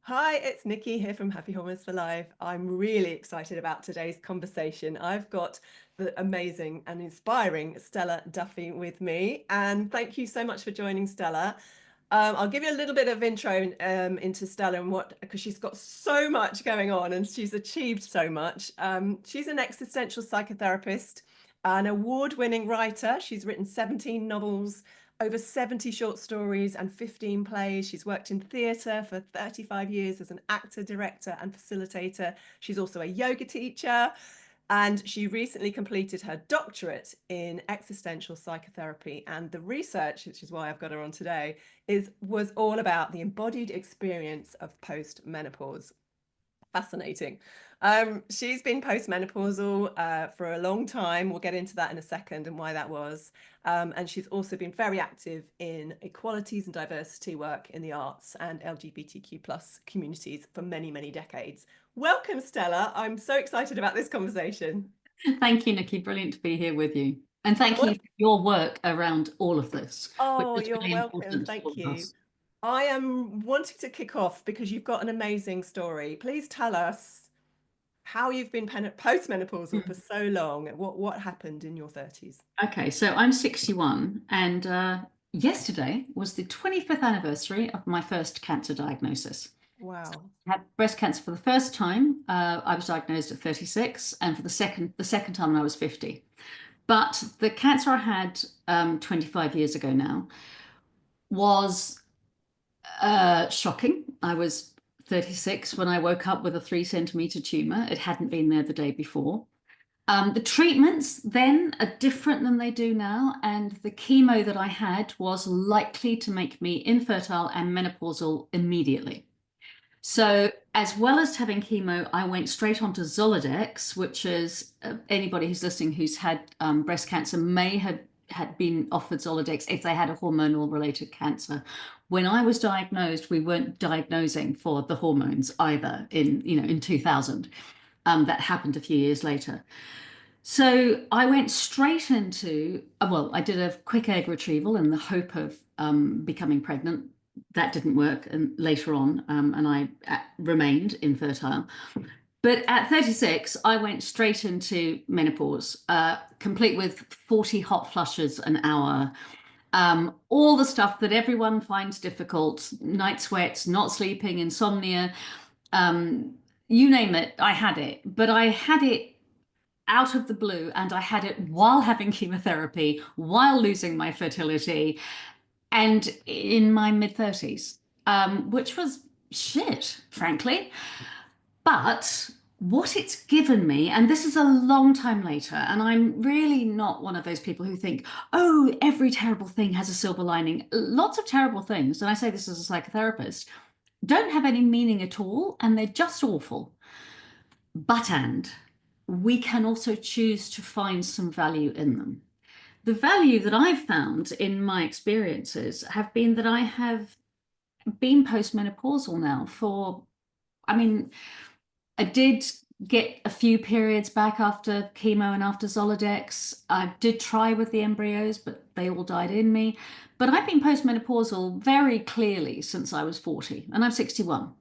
Hi, it's Nikki here from Happy Hormones for Life. I'm really excited about today's conversation. I've got the amazing and inspiring Stella Duffy with me, and thank you so much for joining, Stella. I'll give you a little bit of intro into Stella and because she's got so much going on and she's achieved so much. She's an existential psychotherapist, an award-winning writer. She's written 17 novels, over 70 short stories and 15 plays. She's worked in theatre for 35 years as an actor, director, and facilitator. She's also a yoga teacher. And she recently completed her doctorate in existential psychotherapy. And the research, which is why I've got her on today, was all about the embodied experience of postmenopause. Fascinating. She's been postmenopausal for a long time. We'll get into that in a second and why that was. And she's also been very active in equalities and diversity work in the arts and LGBTQ plus communities for many, many decades. Welcome, Stella. I'm so excited about this conversation. Thank you, Nikki. Brilliant to be here with you. And thank you What? for your work around all of this, which Oh, is you're really welcome. important to all Thank of you. us. I am wanting to kick off because you've got an amazing story. Please tell us how you've been postmenopausal for so long. What happened in your 30s? Okay, so I'm 61, and yesterday was the 25th anniversary of my first cancer diagnosis. Wow. I had breast cancer for the first time. I was diagnosed at 36, and for the second time when I was 50. But the cancer I had 25 years ago now was shocking. I was 36 when I woke up with a 3 centimeter tumor. It hadn't been there the day before. The treatments then are different than they do now, and the chemo that I had was likely to make me infertile and menopausal immediately. So, as well as having chemo, I went straight onto Zoladex, which is anybody who's listening who's had breast cancer may have had been offered Zoladex if they had a hormonal related cancer. When I was diagnosed, we weren't diagnosing for the hormones either in 2000. That happened a few years later. So I went straight into, well, I did a quick egg retrieval in the hope of becoming pregnant. That didn't work, and later on, and I remained infertile. But at 36, I went straight into menopause, complete with 40 hot flushes an hour. All the stuff that everyone finds difficult, night sweats, not sleeping, insomnia, um, you name it, I had it. But I had it out of the blue, and I had it while having chemotherapy, while losing my fertility, and in my mid 30s, which was shit, frankly. But what it's given me, and this is a long time later, and I'm really not one of those people who think, oh, every terrible thing has a silver lining. Lots of terrible things, and I say this as a psychotherapist, don't have any meaning at all, and they're just awful. But we can also choose to find some value in them. The value that I've found in my experiences have been that I have been postmenopausal now for, I mean, I did get a few periods back after chemo and after Zoladex. I did try with the embryos, but they all died in me. But I've been postmenopausal very clearly since I was 40, and I'm 61.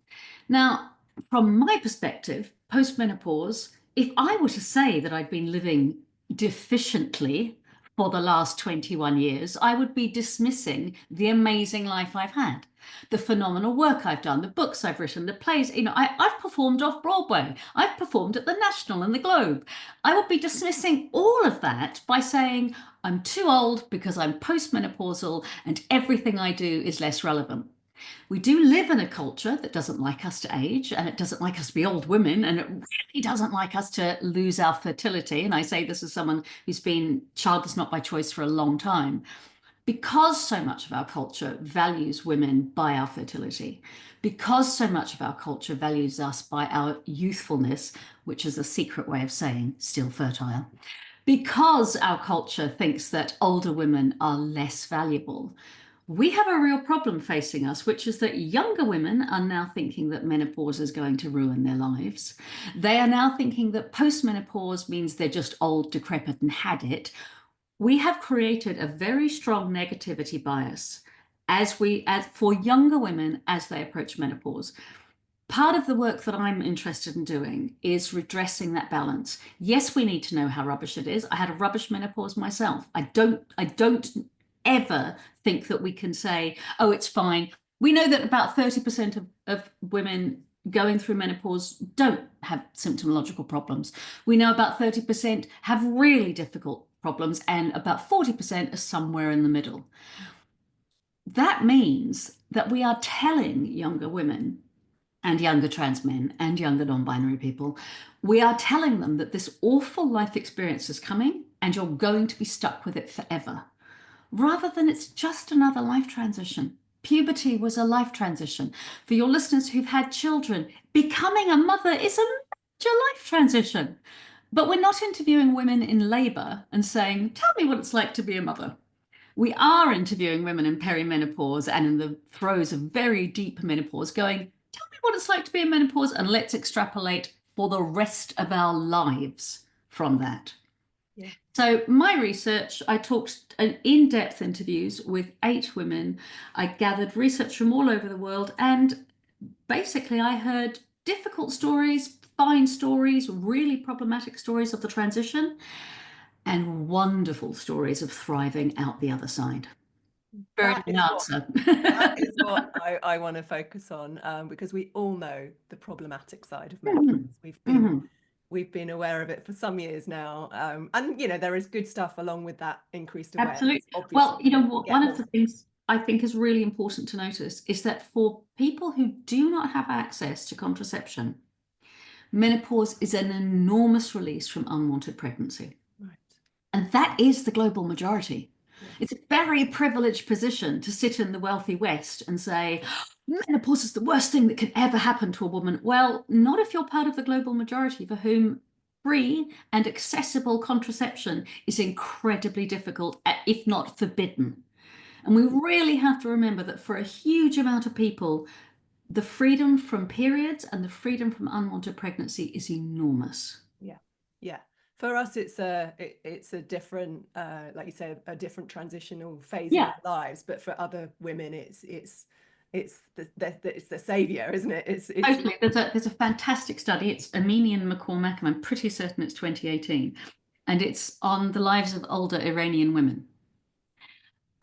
Now, from my perspective, postmenopause, if I were to say that I'd been living deficiently for the last 21 years, I would be dismissing the amazing life I've had, the phenomenal work I've done, the books I've written, the plays. I've performed off Broadway, I've performed at the National and the Globe. I would be dismissing all of that by saying I'm too old because I'm postmenopausal and everything I do is less relevant. We do live in a culture that doesn't like us to age, and it doesn't like us to be old women, and it really doesn't like us to lose our fertility. And I say this as someone who's been childless not by choice for a long time, because so much of our culture values women by our fertility, because so much of our culture values us by our youthfulness, which is a secret way of saying still fertile, because our culture thinks that older women are less valuable, we have a real problem facing us, which is that younger women are now thinking that menopause is going to ruin their lives. They are now thinking that postmenopause means they're just old, decrepit, and had it. We have created a very strong negativity bias as for younger women as they approach menopause. part of the work that I'm interested in doing is redressing that balance. Yes, we need to know how rubbish it is. I had a rubbish menopause myself. I don't ever think that we can say, oh, it's fine. We know that about 30% of women going through menopause don't have symptomological problems. We know about 30% have really difficult problems, and about 40% are somewhere in the middle. That means that we are telling younger women and younger trans men and younger non-binary people, we are telling them that this awful life experience is coming and you're going to be stuck with it forever, rather than it's just another life transition. Puberty was a life transition. For your listeners who've had children, becoming a mother is a major life transition. But we're not interviewing women in labor and saying, tell me what it's like to be a mother. We are interviewing women in perimenopause and in the throes of very deep menopause, going, tell me what it's like to be in menopause, and let's extrapolate for the rest of our lives from that. Yeah. So, my research, I talked in depth interviews with 8 women. I gathered research from all over the world, and basically, I heard difficult stories, fine stories, really problematic stories of the transition, and wonderful stories of thriving out the other side. Very That long is what answer. that is what I want to focus on, because we all know the problematic side of menopause. Mhm. We've been Mhm. we've been aware of it for some years now, and there is good stuff along with that increased Absolutely. awareness. Obviously, Well, we need to get one of more. the things I think is really important to notice is that for people who do not have access to contraception, menopause is an enormous release from unwanted pregnancy. Right. And that is the global majority. Yeah. It's a very privileged position to sit in the wealthy West and say, menopause is the worst thing that can ever happen to a woman. Well, not if you're part of the global majority for whom free and accessible contraception is incredibly difficult, if not forbidden. And we really have to remember that for a huge amount of people, the freedom from periods and the freedom from unwanted pregnancy is enormous. Yeah. Yeah. For us, it's a different, like you say, a different transitional phase in Yeah. our lives. But for other women, it's the savior, isn't it? It's Totally. There's a fantastic study. It's Amini and McCormack, and I'm pretty certain it's 2018. And it's on the lives of older Iranian women.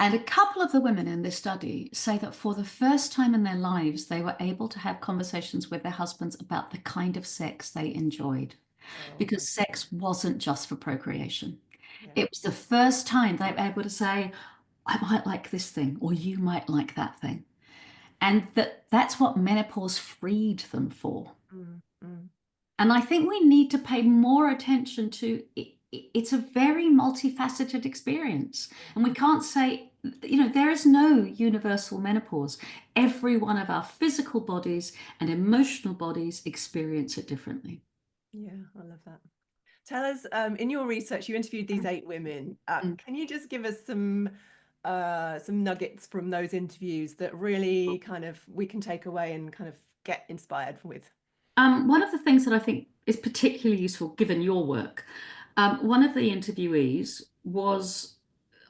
And a couple of the women in this study say that for the first time in their lives, they were able to have conversations with their husbands about the kind of sex they enjoyed, oh, because sex wasn't just for procreation. yeah, It was the first time they were able to say, I might like this thing, or you might like that thing. And that's what menopause freed them for. mm, mm, And I think we need to pay more attention to it. It's a very multifaceted experience. And we can't say, there is no universal menopause. Every one of our physical bodies and emotional bodies experience it differently. yeah, I love that. Tell us, in your research, you interviewed these 8 women. Mm. Can you just give us some nuggets from those interviews that really kind of we can take away and kind of get inspired with? One of the things that I think is particularly useful given your work, one of the interviewees was,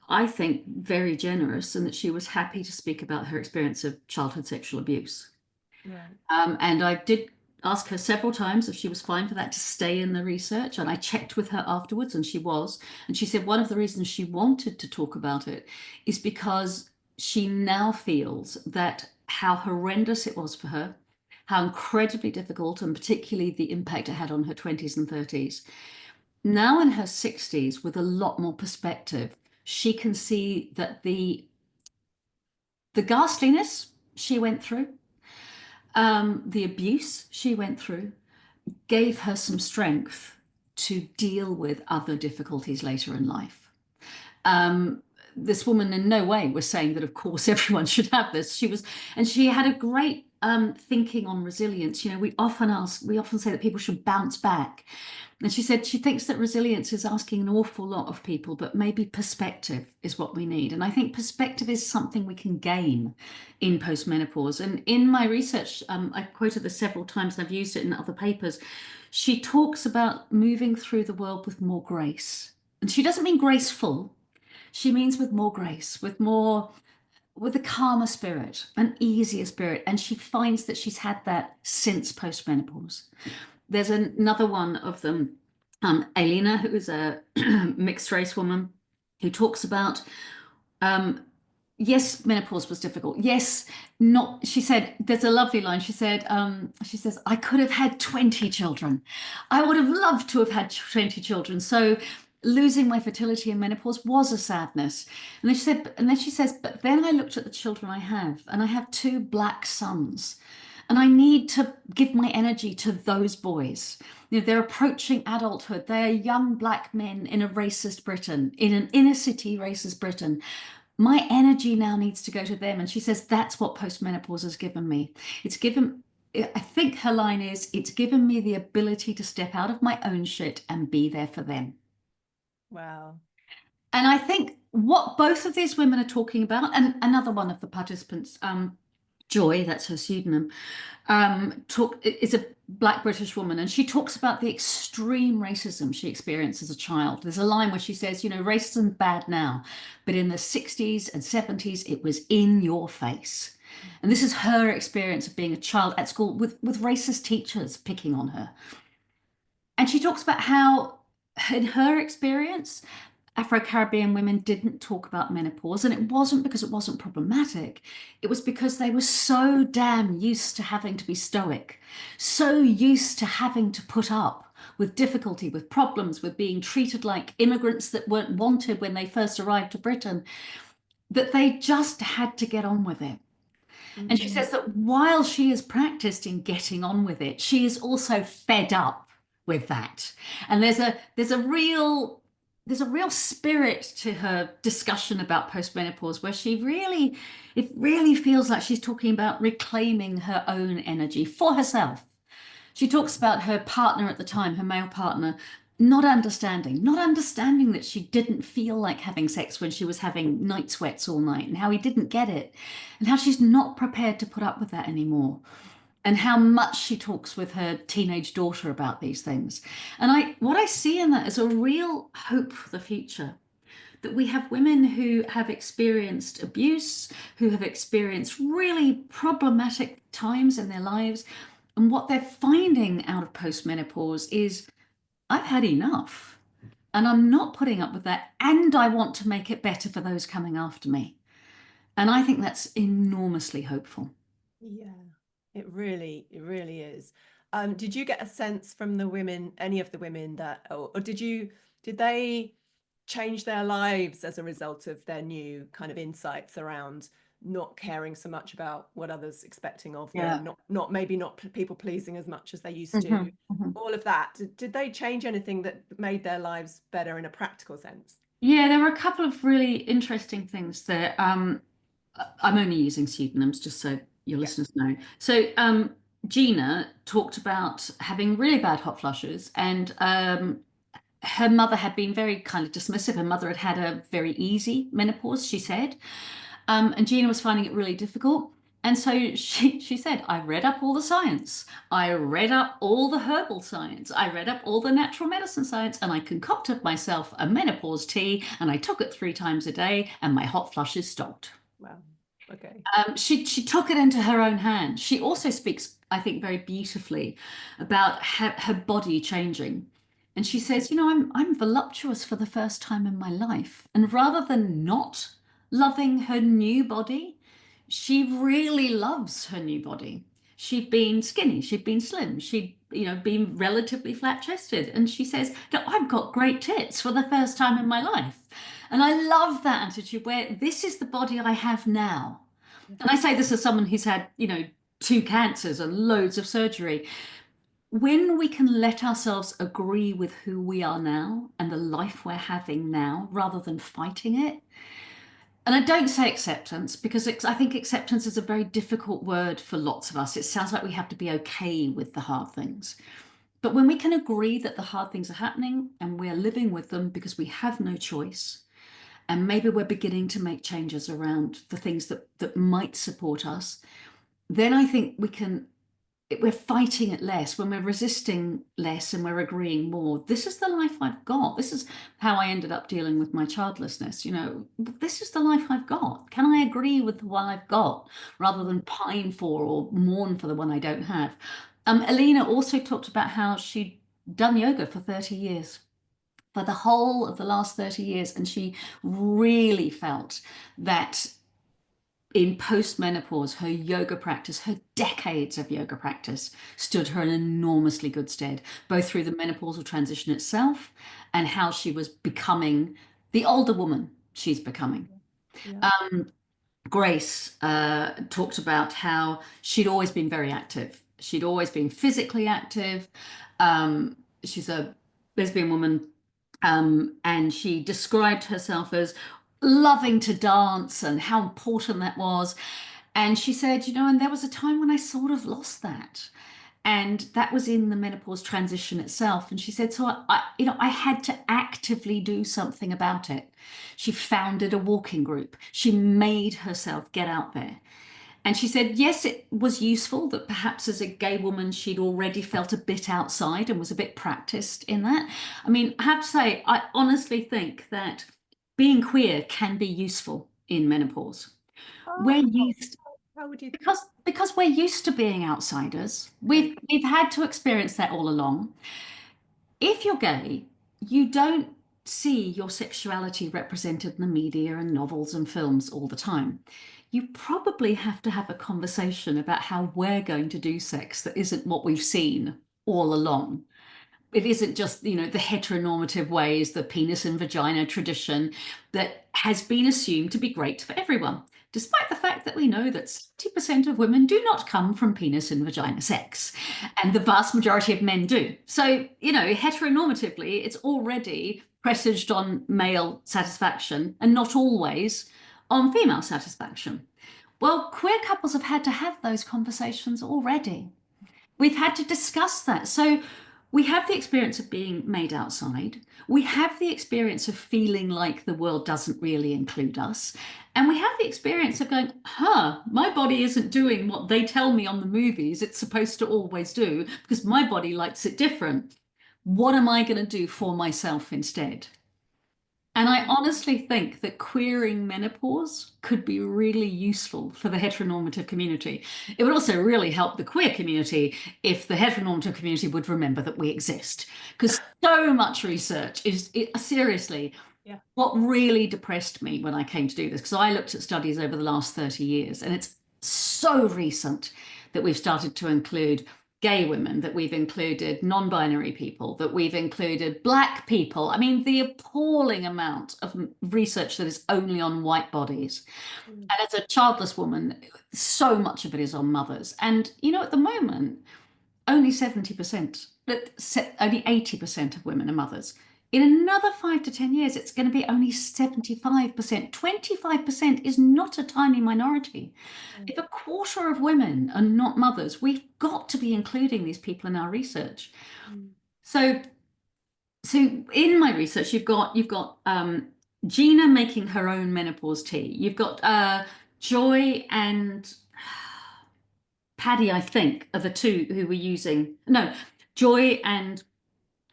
I think, very generous in that she was happy to speak about her experience of childhood sexual abuse. Right. And I did ask her several times if she was fine for that to stay in the research. And I checked with her afterwards, and she was. And she said one of the reasons she wanted to talk about it is because she now feels that how horrendous it was for her, how incredibly difficult, and particularly the impact it had on her 20s and 30s. Now in her 60s, with a lot more perspective, she can see that the ghastliness she went through, the abuse she went through, gave her some strength to deal with other difficulties later in life. Um, this woman in no way was saying that, of course, everyone should have this. And she had a great thinking on resilience. We often say that people should bounce back. And she said she thinks that resilience is asking an awful lot of people, but maybe perspective is what we need. And I think perspective is something we can gain in postmenopause. And in my research, I quoted this several times and I've used it in other papers. She talks about moving through the world with more grace. And she doesn't mean graceful, she means with more grace, with more with a calmer spirit, an easier spirit. And she finds that she's had that since postmenopause. There's another one of them, Alina, who is a mixed race woman, who talks about um, yes, menopause was difficult. Yes, not, she said, there's a lovely line. She says, I could have had 20 children. I would have loved to have had 20 children. So losing my fertility in menopause was a sadness. And then she says, but then I looked at the children I have, and I have two black sons. And I need to give my energy to those boys. You know, they're approaching adulthood. They are young black men in a racist Britain, in an inner city racist Britain. My energy now needs to go to them. And she says, that's what postmenopause has given me. It's given, I think her line is, it's given me the ability to step out of my own shit and be there for them. Wow. And I think what both of these women are talking about, and another one of the participants, Joy, that's her pseudonym, is a Black British woman, and she talks about the extreme racism she experienced as a child. There's a line where she says, you know, racism's bad now, but in the 60s and 70s, it was in your face. And this is her experience of being a child at school with racist teachers picking on her. And she talks about how, in her experience, Afro-Caribbean women didn't talk about menopause, and it wasn't because it wasn't problematic. It was because they were so damn used to having to be stoic, so used to having to put up with difficulty, with problems, with being treated like immigrants that weren't wanted when they first arrived to Britain, that they just had to get on with it. And she Mm. says that while she is practiced in getting on with it, she is also fed up with that. And there's a real spirit to her discussion about postmenopause where it really feels like she's talking about reclaiming her own energy for herself. She talks about her partner at the time, her male partner, not understanding that she didn't feel like having sex when she was having night sweats all night, and how he didn't get it, and how she's not prepared to put up with that anymore, and how much she talks with her teenage daughter about these things. And what I see in that is a real hope for the future. That we have women who have experienced abuse, who have experienced really problematic times in their lives. And what they're finding out of postmenopause is, I've had enough and I'm not putting up with that. And I want to make it better for those coming after me. And I think that's enormously hopeful. Yeah, it really is. Did you get a sense from the women, any of the women that, or did they change their lives as a result of their new kind of insights around not caring so much about what others expecting of them, Yeah. maybe not people pleasing as much as they used to, Mhm, mhm. all of that. Did they change anything that made their lives better in a practical sense? Yeah, there were a couple of really interesting things there. I'm only using pseudonyms just so your Yeah. listeners know. So, Gina talked about having really bad hot flushes, and her mother had been very kind of dismissive. Her mother had had a very easy menopause, she said. And Gina was finding it really difficult. And so she said, I read up all the science. I read up all the herbal science. I read up all the natural medicine science, and I concocted myself a menopause tea, and I took it 3 times a day, and my hot flushes stopped. Wow. Okay. She took it into her own hands. She also speaks, I think, very beautifully about her body changing. And she says, you know, I'm voluptuous for the first time in my life. And rather than not loving her new body, she really loves her new body. She'd been skinny, she'd been slim, she'd, you know, been relatively flat-chested. And she says, no, I've got great tits for the first time in my life. And I love that attitude where this is the body I have now. And I say this as someone who's had, you know, 2 cancers and loads of surgery. When we can let ourselves agree with who we are now and the life we're having now rather than fighting it. And I don't say acceptance because I think acceptance is a very difficult word for lots of us. It sounds like we have to be okay with the hard things. But when we can agree that the hard things are happening and we're living with them because we have no choice, and maybe we're beginning to make changes around the things that might support us, then I think we're fighting it less, when we're resisting less and we're agreeing more. This is the life I've got. This is how I ended up dealing with my childlessness. This is the life I've got. Can I agree with the one I've got rather than pine for or mourn for the one I don't have? Alina also talked about how she'd done yoga for 30 years, for the whole of the last 30 years. And she really felt that in postmenopause, her yoga practice, her decades of yoga practice, stood her in enormously good stead, both through the menopausal transition itself and how she was becoming the older woman she's becoming. Yeah. Grace talked about how she'd always been very active. She'd always been physically active. She's a lesbian woman, and she described herself as loving to dance and how important that was. And she said, and there was a time when I sort of lost that. And that was in the menopause transition itself. And she said, so I had to actively do something about it. She founded a walking group. She made herself get out there. And she said, yes, it was useful that perhaps as a gay woman, she'd already felt a bit outside and was a bit practiced in that. I mean, I have to say, I honestly think that being queer can be useful in menopause. Oh, We're used how would you? because we're used to being outsiders. Okay. We've had to experience that all along. If you're gay, you don't see your sexuality represented in the media and novels and films all the time. You probably have to have a conversation about how we're going to do sex that isn't what we've seen all along. It isn't just, the heteronormative ways, the penis and vagina tradition that has been assumed to be great for everyone, despite the fact that we know that 70% of women do not come from penis and vagina sex, and the vast majority of men do. So, heteronormatively, it's already presaged on male satisfaction and not always on female satisfaction. Well, queer couples have had to have those conversations already. We've had to discuss that. So we have the experience of being made outside. We have the experience of feeling like the world doesn't really include us. And we have the experience of going, my body isn't doing what they tell me on the movies it's supposed to always do because my body likes it different. What am I going to do for myself instead? And I honestly think that queering menopause could be really useful for the heteronormative community. It would also really help the queer community if the heteronormative community would remember that we exist. Because so much research seriously, Yeah. what really depressed me when I came to do this, because I looked at studies over the last 30 years, and it's so recent that we've started to include gay women, that we've included non-binary people, that we've included Black people. I mean, the appalling amount of research that is only on white bodies. Mm. And as a childless woman, so much of it is on mothers. And, at the moment, only 70%, but only 80% of women are mothers. In another 5 to 10 years, it's going to be only 75%. 25% is not a tiny minority. Mm. If a quarter of women are not mothers, we've got to be including these people in our research. Mm. So, in my research, you've got Gina making her own menopause tea. You've got Joy and Paddy, I think, are the two who were using. No, Joy and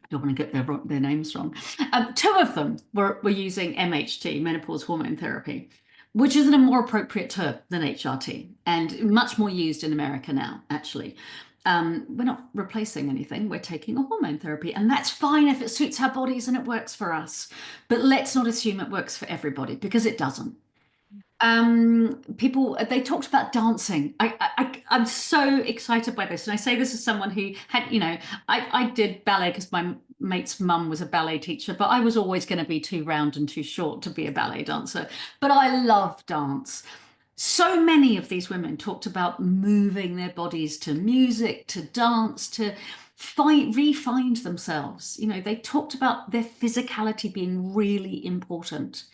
I don't want to get their names wrong. Two of them were using MHT, menopause hormone therapy, which is a more appropriate term than HRT and much more used in America now, actually. We're not replacing anything, we're taking a hormone therapy, and that's fine if it suits our bodies and it works for us. But let's not assume it works for everybody because it doesn't. People, they talked about dancing. I'm so excited by this, and I say this as someone who had, I did ballet because my mate's mum was a ballet teacher, but I was always going to be too round and too short to be a ballet dancer. But I love dance. So many of these women talked about moving their bodies to music, to dance, to re-find themselves. They talked about their physicality being really important.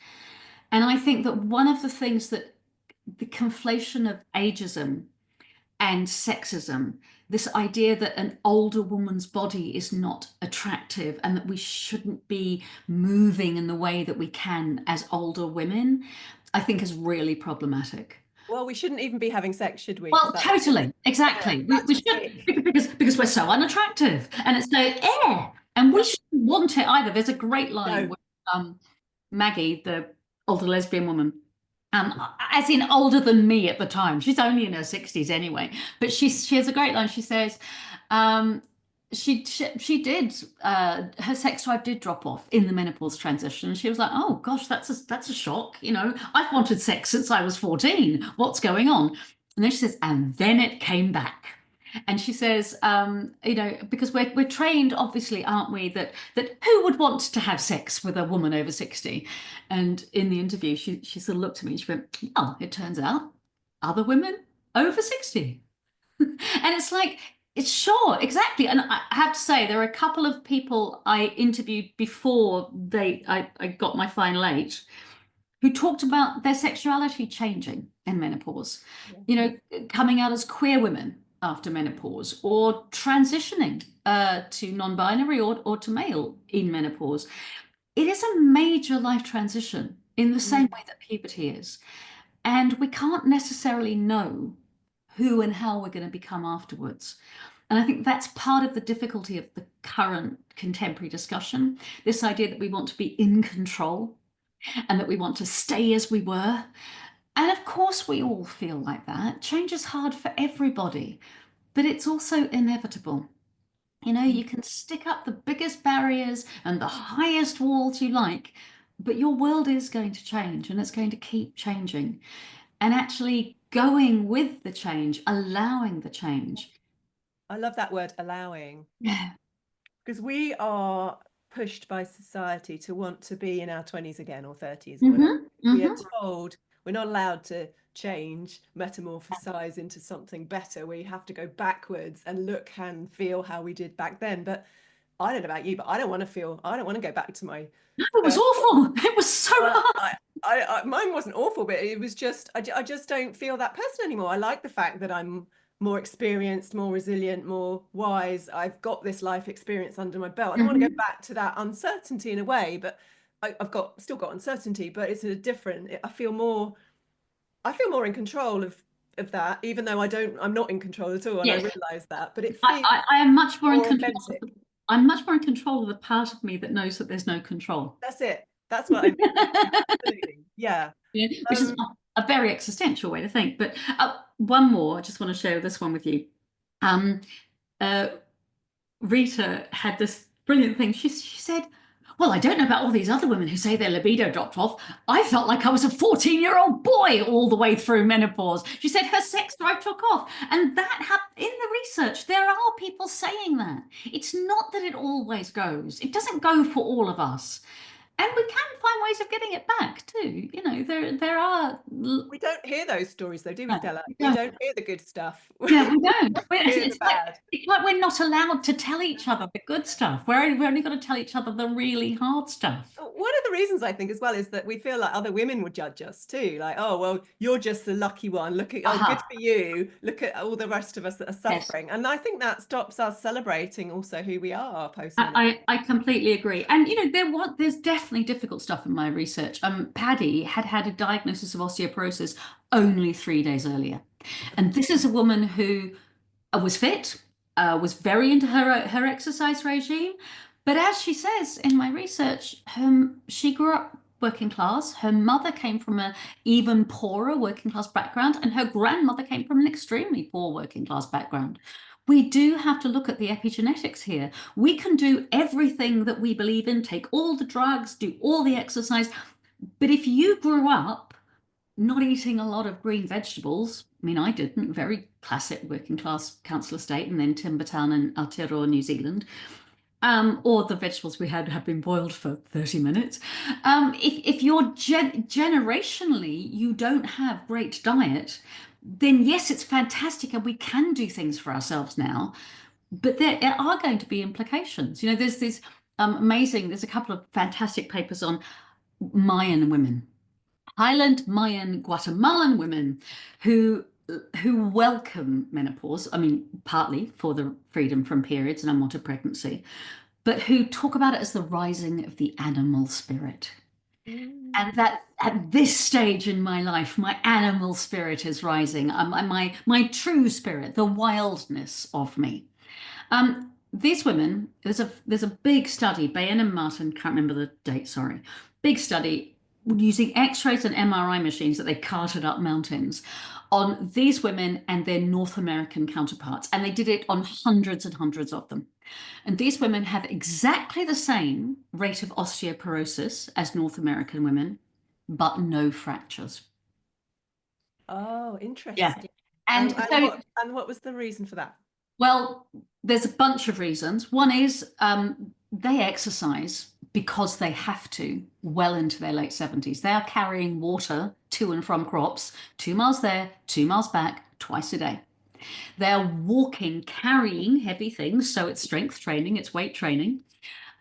And I think that one of the things that the conflation of ageism and sexism, this idea that an older woman's body is not attractive and that we shouldn't be moving in the way that we can as older women, I think is really problematic. Well, we shouldn't even be having sex, should we? Because Well, that's totally, yeah, exactly. We that's should, sick. because we're so unattractive, and it's so and we Yeah. shouldn't want it either. There's a great line No. with Maggie, the older lesbian woman, as in older than me at the time. She's only in her 60s anyway, but she has a great line. She says, um, she did her sex drive did drop off in the menopause transition. She was like, oh gosh, that's a shock. I've wanted sex since I was 14. What's going on? And then she says, and then it came back. And she says, because we're trained, obviously, aren't we, that who would want to have sex with a woman over 60? And in the interview, she sort of looked at me and she went, well, it turns out other women over 60. And it's like, it's sure, exactly. And I have to say, there are a couple of people I interviewed before I got my final age who talked about their sexuality changing in menopause, Yeah. coming out as queer women after menopause or transitioning to non-binary or to male in menopause. It is a major life transition in the same Mm. way that puberty is. And we can't necessarily know who and how we're going to become afterwards. And I think that's part of the difficulty of the current contemporary discussion, this idea that we want to be in control and that we want to stay as we were. And of course, we all feel like that. Change is hard for everybody, but it's also inevitable. Mm. You can stick up the biggest barriers and the highest walls you like, but your world is going to change and it's going to keep changing. And actually going with the change, allowing the change. I love that word, allowing, Yeah. because we are pushed by society to want to be in our 20s again or 30s or whatever. Hmm. We are Hmm. told we're not allowed to change, metamorphosize into something better. We have to go backwards and look and feel how we did back then. But I don't know about you, but I don't want to go back to my It was 30s. awful. It was so Well, hard. mine wasn't awful, but it was just, I just don't feel that person anymore. I like the fact that I'm more experienced, more resilient, more wise. I've got this life experience under my belt. I don't want to go Mhm. back to that uncertainty in a way, but I've still got uncertainty, but it's a different, I feel more in control of that, even though I'm not in control at all. And I Yes. realize that, but it I, feels I am much more in more control. authentic. I'm much more in control of the part of me that knows that there's no control. That's it. That's what I mean. Absolutely. Yeah. Yeah, which is Um, a very existential way to think. But one more, I just want to share this one with you. Um, uh, Rita had this brilliant thing. She said, well, I don't know about all these other women who say their libido dropped off. I felt like I was a 14-year-old boy all the way through menopause. She said her sex drive took off. And that happened in the research. There are people saying that. It's not that it always goes. It doesn't go for all of us. And we can find ways of getting it back too. There are. we don't hear those stories though, do we, No, Stella? we We don't. don't hear the good stuff. Yeah, we don't. We hear the bad. It's like we're not allowed to tell each other the good stuff. We're only going to tell each other the really hard stuff. One of the reasons I think as well is that we feel like other women would judge us too. Like, oh, well, you're just the lucky one. Look at, oh, good Aha. for you. Look at all the rest of us that are Yes. suffering. And I think that stops us celebrating also who we are post-menopause. I completely agree. And there's definitely difficult stuff in my research. Paddy had had a diagnosis of osteoporosis only 3 days earlier. And this is a woman who was fit, was very into her exercise regime. But as she says in my research, she grew up working class. Her mother came from an even poorer working class background, and her grandmother came from an extremely poor working class background. We do have to look at the epigenetics here. We can do everything that we believe in, take all the drugs, do all the exercise. But if you grew up not eating a lot of green vegetables. I mean, I didn't. Very classic working class council estate, and then timber town in Aotearoa, New Zealand. Or the vegetables we had have been boiled for 30 minutes. If you're generationally, you don't have great diet, then yes, it's fantastic and we can do things for ourselves now. But there are going to be implications. There's these there's a couple of fantastic papers on Mayan women, Highland Mayan Guatemalan women who welcome menopause. I mean, partly for the freedom from periods and unwanted pregnancy, but who talk about it as the rising of the animal spirit. Mm. And that at this stage in my life, my animal spirit is rising. My true spirit, the wildness of me. These women, there's a big study, Bain and Martin, can't remember the date, sorry. Big study using X-rays and MRI machines that they carted up mountains on these women and their North American counterparts. And they did it on hundreds and hundreds of them. And these women have exactly the same rate of osteoporosis as North American women, but no fractures. Oh, Yeah. interesting. And And so, what was the reason for that? well, there's a bunch of reasons. One is they exercise because they have to well into their late 70s. They are carrying water to and from crops, 2 miles there, 2 miles back, twice a day. They're walking, carrying heavy things. So it's strength training, it's weight training,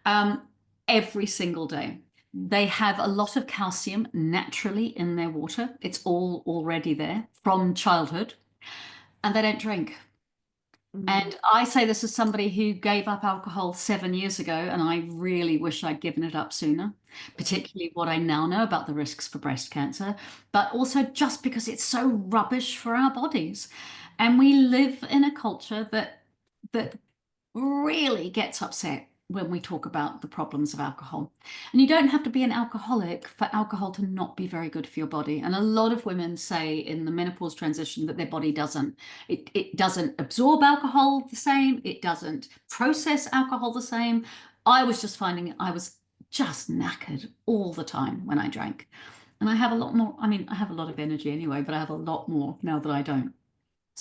um, every single day. They have a lot of calcium naturally in their water. It's all already there from childhood, and they don't drink. Mm, And I say this as somebody who gave up alcohol 7 years ago, and I really wish I'd given it up sooner, right. particularly what I now know about the risks for breast cancer, but also just because it's so rubbish for our bodies. And we live in a culture that really gets upset when we talk about the problems of alcohol. And you don't have to be an alcoholic for alcohol to not be very good for your body. And a lot of women say in the menopause transition that their body doesn't. It doesn't absorb alcohol the same. It doesn't process alcohol the same. I was just finding I was just knackered all the time when I drank. And I have a lot more, I mean, I have a lot of energy anyway, but I have a lot more now that I don't.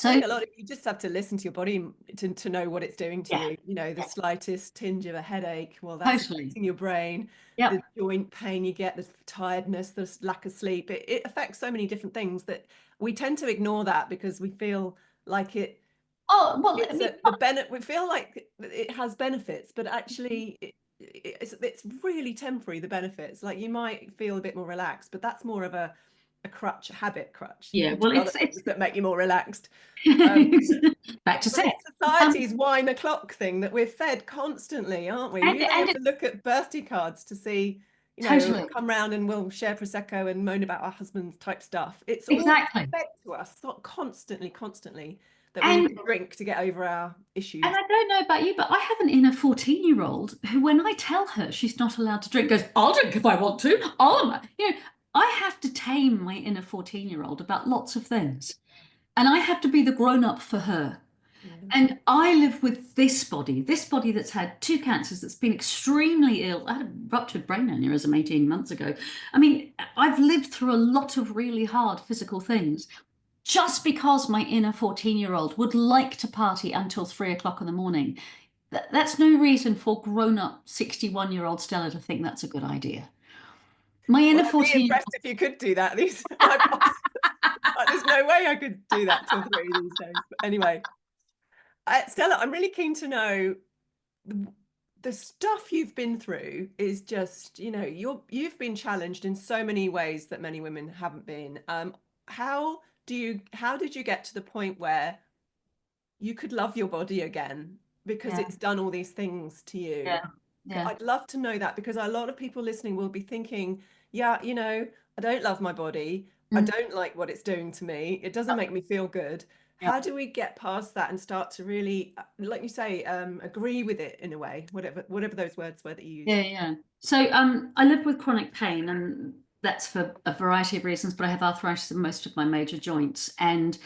I So, think a lot of you just have to listen to your body to know what it's doing to yeah, you. You know, the yeah, slightest tinge of a headache, well, that's totally. affecting your brain. The Yep. joint pain you get, the tiredness, the lack of sleep, it affects so many different things that we tend to ignore that because we feel like Oh, well, I it's mean, the benefit. We feel like it has benefits, but actually it's really temporary, the benefits. Like you might feel a bit more relaxed, but that's more of a crutch, a habit crutch. You yeah, can well, do other it's things that make you more relaxed. Um, back to but sex. it's Um, society's wine o'clock thing that we're fed constantly, aren't we? and We only and have to it's look at birthday cards to see, totally come round and we'll share prosecco and moan about our husbands type stuff. It's all exactly. fed to us not constantly, constantly that we need And to drink to get over our issues. I don't know about you, but I have an inner 14-year-old who, when I tell her she's not allowed to drink, goes, "I'll drink if I want to. I have to tame my inner 14-year-old about lots of things, and I have to be the grown-up for her. Yeah. And I live with this body that's had two cancers, that's been extremely ill. I had a ruptured brain aneurysm 18 months ago. I mean, I've lived through a lot of really hard physical things just because my inner 14-year-old would like to party until 3 o'clock in the morning. That's no reason for grown-up 61-year-old Stella to think that's a good idea. My Well, inner I'd be 14-year-old, impressed if you could do that. These my boss, there's no way I could do that till 3 these days. But anyway, Stella, I'm really keen to know the stuff you've been through is just, you've been challenged in so many ways that many women haven't been. How did you get to the point where you could love your body again because yeah, it's done all these things to you? yeah, yeah. I'd love to know that because a lot of people listening will be thinking, yeah, I don't love my body. I Mm, don't like what it's doing to me. It doesn't yep, make me feel good. yep. How do we get past that and start to really, like you say, agree with it in a way, whatever those words were that you Yeah, used? yeah. So I live with chronic pain, and that's for a variety of reasons, but I have arthritis in most of my major joints. And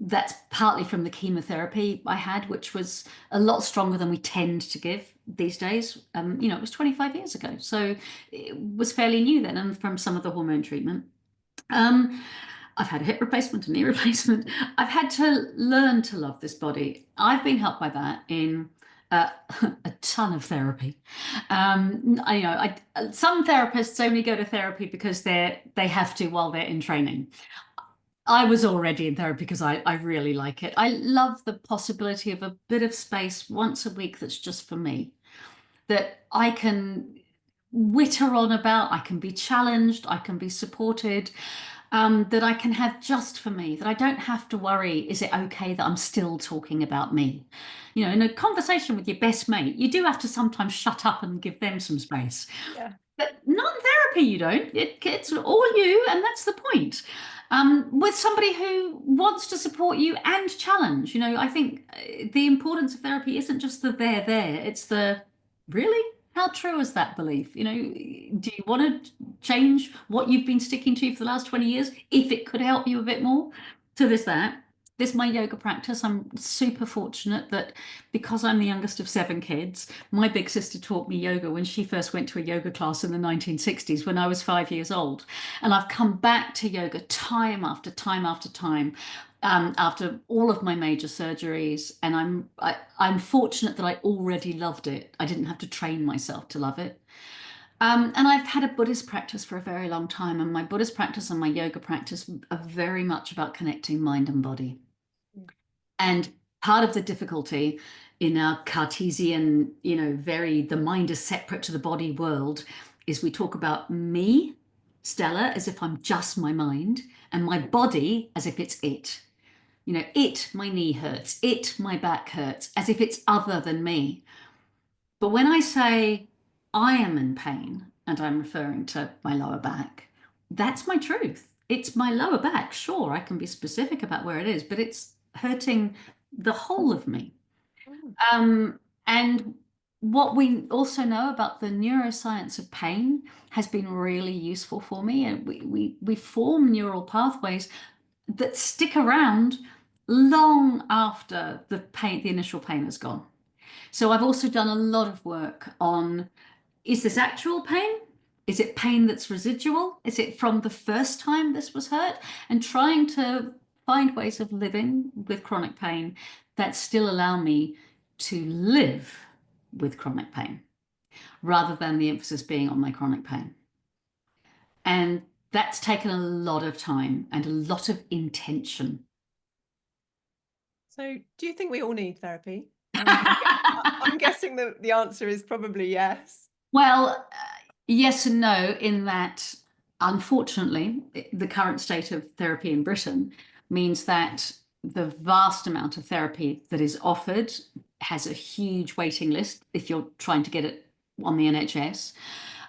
that's partly from the chemotherapy I had, which was a lot stronger than we tend to give these days. It was 25 years ago. So it was fairly new then, and from some of the hormone treatment. Um, I've had a hip replacement, a knee replacement. I've had to learn to love this body. I've been helped by that in uh, a ton of therapy. Some therapists only go to therapy because they have to while they're in training. I was already in therapy because I really like it. I love the possibility of a bit of space once a week that's just for me, that I can witter on about, I can be challenged, I can be supported, that I can have just for me, that I don't have to worry, is it okay that I'm still talking about me? In a conversation with your best mate, you do have to sometimes shut up and give them some space. Yeah. But not in therapy, you don't. It's all you, and that's the point. With somebody who wants to support you and challenge. I think the importance of therapy isn't just the there. It's the really, how true is that belief? Do you want to change what you've been sticking to for the last 20 years if it could help you a bit more? So there's that. This is my yoga practice. I'm super fortunate that because I'm the youngest of 7 kids, my big sister taught me yoga when she first went to a yoga class in the 1960s when I was 5 years old. And I've come back to yoga time after time after time, after all of my major surgeries. And I'm fortunate that I already loved it. I didn't have to train myself to love it. And I've had a Buddhist practice for a very long time, and my Buddhist practice and my yoga practice are very much about connecting mind and body. And part of the difficulty in our Cartesian, the mind is separate to the body world, is we talk about me, Stella, as if I'm just my mind, and my body as if it's it. My knee hurts, my back hurts, as if it's other than me. But when I say I am in pain, and I'm referring to my lower back, that's my truth. It's my lower back. Sure, I can be specific about where it is, but it's hurting the whole of me. Mm. And what we also know about the neuroscience of pain has been really useful for me. And we form neural pathways that stick around long after the initial pain has gone. So I've also done a lot of work on, is this actual pain? Is it pain that's residual? Is it from the first time this was hurt? And trying to find ways of living with chronic pain that still allow me to live with chronic pain, rather than the emphasis being on my chronic pain. And that's taken a lot of time and a lot of intention. So, do you think we all need therapy? I'm guessing that the answer is probably yes. Well, yes and no, in that, unfortunately, the current state of therapy in Britain means that the vast amount of therapy that is offered has a huge waiting list if you're trying to get it on the NHS.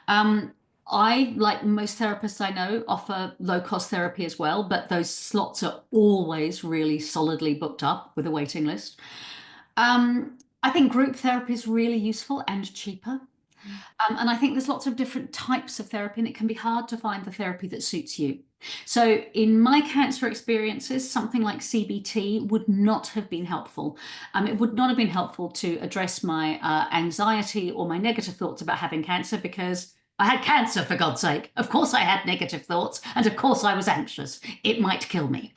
I, like most therapists I know, offer low-cost therapy as well, but those slots are always really solidly booked up with a waiting list. I think group therapy is really useful and cheaper. And I think there's lots of different types of therapy, and it can be hard to find the therapy that suits you. So in my cancer experiences, something like CBT would not have been helpful. It would not have been helpful to address my anxiety or my negative thoughts about having cancer, because I had cancer, for God's sake. Of course I had negative thoughts, and of course I was anxious. It might kill me.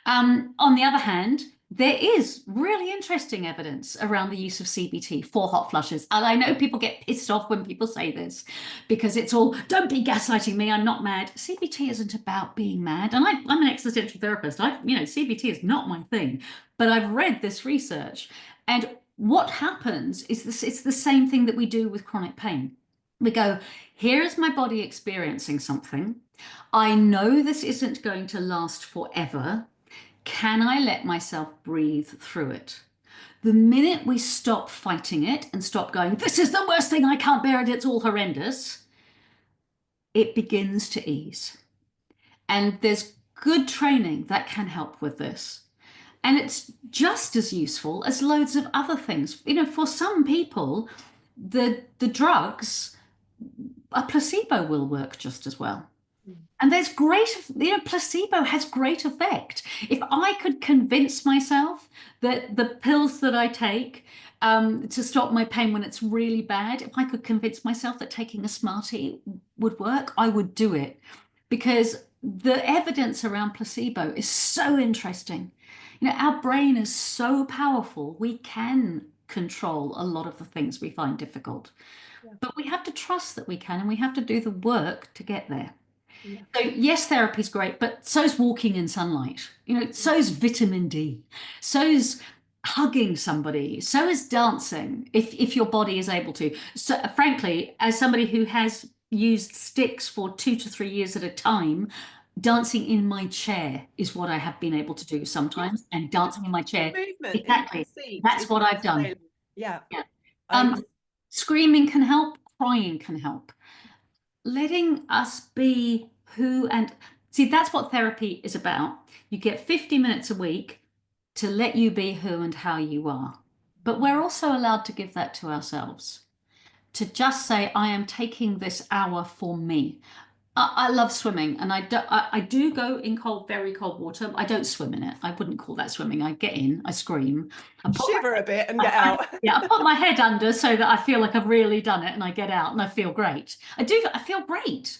On the other hand, there is really interesting evidence around the use of CBT for hot flushes. And I know people get pissed off when people say this, because it's all, don't be gaslighting me, I'm not mad. CBT isn't about being mad. And I'm an existential therapist. CBT is not my thing. But I've read this research. And what happens is this, it's the same thing that we do with chronic pain. We go, here is my body experiencing something. I know this isn't going to last forever. Can I let myself breathe through it? The minute we stop fighting it and stop going, this is the worst thing, I can't bear it, it's all horrendous, it begins to ease. And there's good training that can help with this. And it's just as useful as loads of other things. For some people, the drugs, a placebo will work just as well. And there's placebo has great effect. If I could convince myself that the pills that I take to stop my pain when it's really bad, if I could convince myself that taking a Smartie would work, I would do it. Because the evidence around placebo is so interesting. Our brain is so powerful, we can control a lot of the things we find difficult. Yeah. But we have to trust that we can, and we have to do the work to get there. Yeah. So yes, therapy is great, but so's walking in sunlight. So's vitamin D. So's hugging somebody. So is dancing, if your body is able to. So frankly, as somebody who has used sticks for 2 to 3 years at a time, dancing in my chair is what I have been able to do sometimes. And dancing in my chair, Movement exactly. in seat That's what I've done. Yeah. Yeah. Screaming can help. Crying can help. letting us be who and see, that's what therapy is about. You get 50 minutes a week to let you be who and how you are. But we're also allowed to give that to ourselves, to just say, I am taking this hour for me. I love swimming, and I do go in cold, very cold water. I don't swim in it. I wouldn't call that swimming. I get in, I scream, I put my Shiver a bit and get out. yeah, I put my head under so that I feel like I've really done it, and I get out and I feel great. I feel great.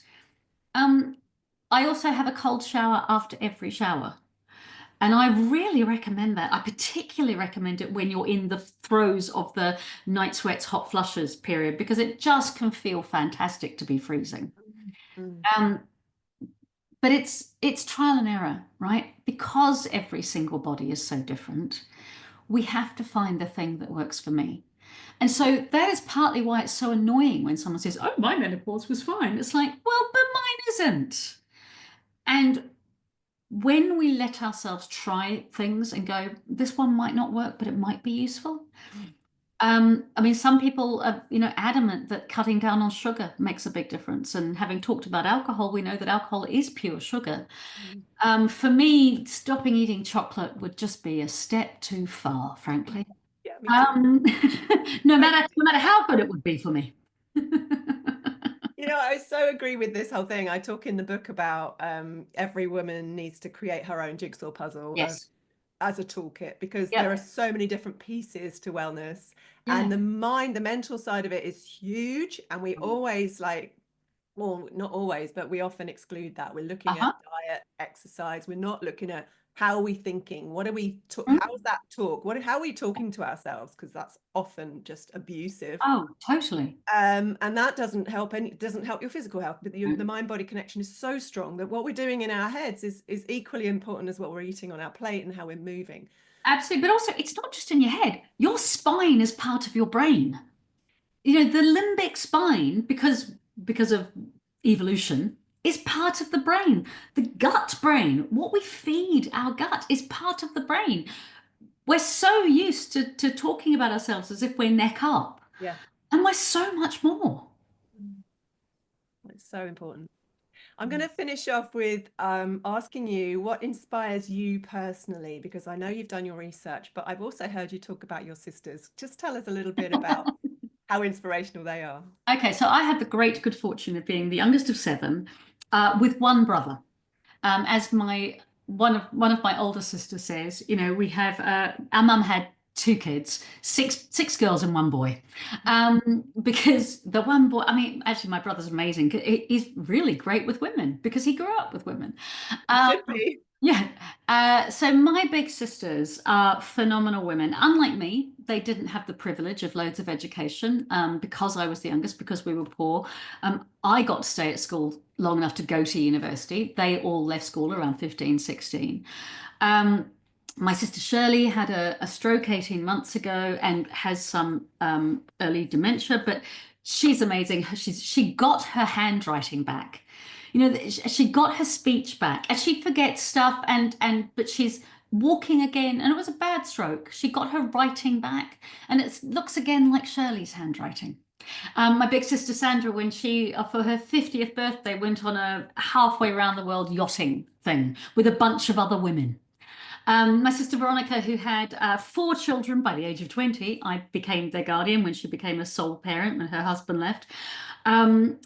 Um, I also have a cold shower after every shower. And I really recommend that. I particularly recommend it when you're in the throes of the night sweats, hot flushes period, because it just can feel fantastic to be freezing. Mm. Um, but it's trial and error, right? Because every single body is so different, we have to find the thing that works for me. And so that is partly why it's so annoying when someone says, "Oh, my menopause was fine." It's like, well, but mine isn't. And when we let ourselves try things and go, this one might not work, but it might be useful. I mean, some people are, adamant that cutting down on sugar makes a big difference. And having talked about alcohol, we know that alcohol is pure sugar. Mm. For me, stopping eating chocolate would just be a step too far, frankly. Yeah, me too. Um, no Thank matter you. no matter how good it would be for me. I so agree with this whole thing. I talk in the book about every woman needs to create her own jigsaw puzzle of Yes. as a toolkit because there are Yep. so many different pieces to wellness, and Yeah. the mental side of it is huge, and we always like, well, not always, but we often exclude that. We're looking at Uh-huh. diet, exercise. We're not looking at how are we thinking? What are we how's Mm. that talk? How are we talking to ourselves? Because that's often just abusive. Oh, totally. And that doesn't help your physical health, but the Mm. mind body connection is so strong that what we're doing in our heads is equally important as what we're eating on our plate and how we're moving. Absolutely. But also, it's not just in your head. Your spine is part of your brain. The limbic spine, because of evolution, is part of the brain. The gut brain, what we feed our gut, is part of the brain. We're so used to talking about ourselves as if we're neck up, Yeah. and we're so much more. It's so important. I'm going to finish off with asking you what inspires you personally, because I know you've done your research, but I've also heard you talk about your sisters. Just tell us a little bit about how inspirational they are. Okay, so I had the great good fortune of being the youngest of seven, with one brother. As my one of my older sisters says, we have our mum had two kids, six girls and one boy. Because the one boy, I mean, actually, my brother's amazing. He's really great with women because he grew up with women. You Um, should be. yeah. So my big sisters are phenomenal women. Unlike me, they didn't have the privilege of loads of education because I was the youngest, because we were poor. I got to stay at school long enough to go to university. They all left school around 15, 16. Um, my sister Shirley had a stroke 18 months ago and has some early dementia, but she's amazing. She got her handwriting back. She got her speech back, and she forgets stuff, but she's walking again, and it was a bad stroke. She got her writing back, and it looks again like Shirley's handwriting. My big sister Sandra, when she, for her 50th birthday, went on a halfway around the world yachting thing with a bunch of other women. My sister Veronica, who had four children by the age of 20, I became their guardian when she became a sole parent when her husband left, um,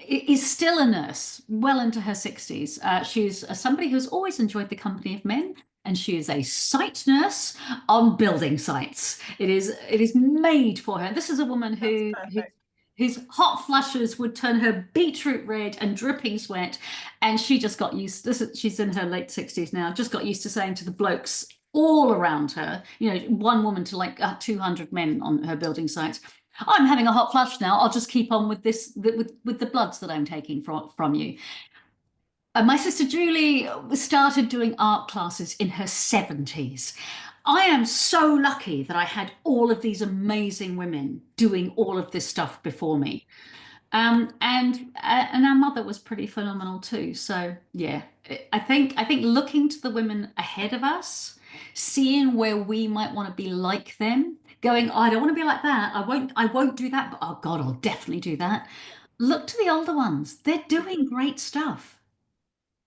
is still a nurse, well into her 60s. She's somebody who's always enjoyed the company of men, and she is a site nurse on building sites. It is made for her. This is a woman That's who perfect. whose hot flushes would turn her beetroot red and dripping sweat, and she just got used. She's in her late 60s now. Just got used to saying to the blokes all around her, one woman to like 200 men on her building sites, I'm having a hot flush now. I'll just keep on with this with the bloods that I'm taking from you. My sister Julie started doing art classes in her 70s. I am so lucky that I had all of these amazing women doing all of this stuff before me. And our mother was pretty phenomenal too. So yeah, I think looking to the women ahead of us, seeing where we might want to be like them, going, "Oh, I don't want to be like that. I won't do that, but oh God, I'll definitely do that." Look to the older ones. They're doing great stuff.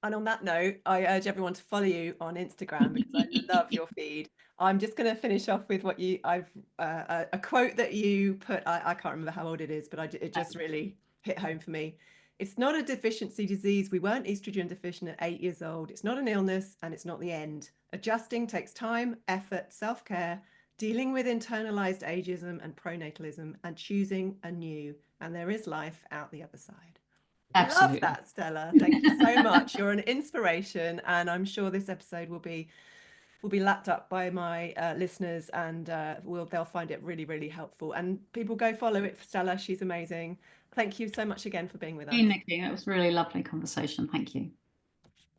And on that note, I urge everyone to follow you on Instagram because I love your feed. I'm just going to finish off with what I've a quote that you put. I can't remember how old it is, but it just really hit home for me. It's not a deficiency disease. We weren't estrogen deficient at 8 years old. It's not an illness and it's not the end. Adjusting takes time, effort, self-care, dealing with internalized ageism and pronatalism, and choosing anew. And there is life out the other side. Love Absolutely. that, Stella. Thank you so much. You're an inspiration, and I'm sure this episode will be lapped up by my listeners, and they'll find it really, really helpful. And people go follow it for Stella. She's amazing. Thank you so much again for being with Hey, us. Nikki, that was a really lovely conversation. Thank you.